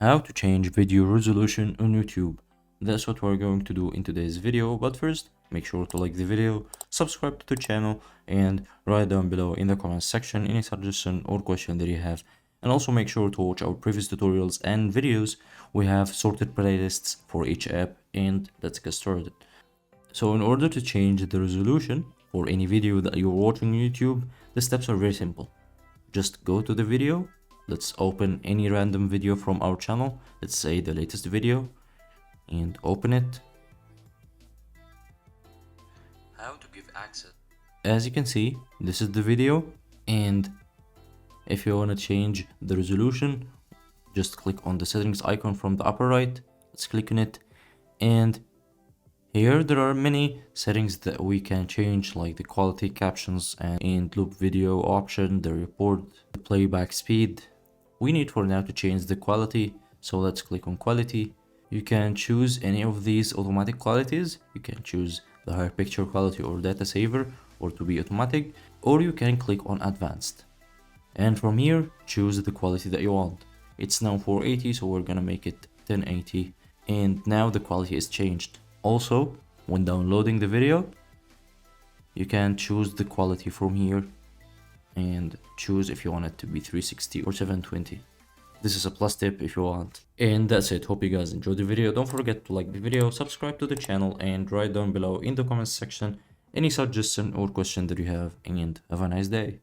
How to change video resolution on YouTube. That's what we're going to do in today's video, but first make sure to like the video, subscribe to the channel, and write down below in the comments section any suggestion or question that you have. And also make sure to watch our previous tutorials and videos. We have sorted playlists for each app, and let's get started. So in order to change the resolution for any video that you're watching on YouTube, the steps are very simple. Just go to the video. Let's open any random video from our channel. Let's say the latest video and open it. How to give access. As you can see, this is the video, and if you want to change the resolution, just click on the settings icon from the upper right. Let's click on it, and here there are many settings that we can change, like the quality, captions, and loop video option, the report, the playback speed. We need for now to change the quality, so let's click on quality. You can choose any of these automatic qualities. You can choose the higher picture quality or data saver, or to be automatic, or you can click on advanced. And from here, choose the quality that you want. It's now 480, so we're gonna make it 1080, and now the quality is changed. Also, when downloading the video, you can choose the quality from here and choose if you want it to be 360 or 720. This is a plus tip if you want. And that's it. Hope you guys enjoyed the video. Don't forget to like the video, subscribe to the channel, and write down below in the comments section any suggestion or question that you have, and have a nice day.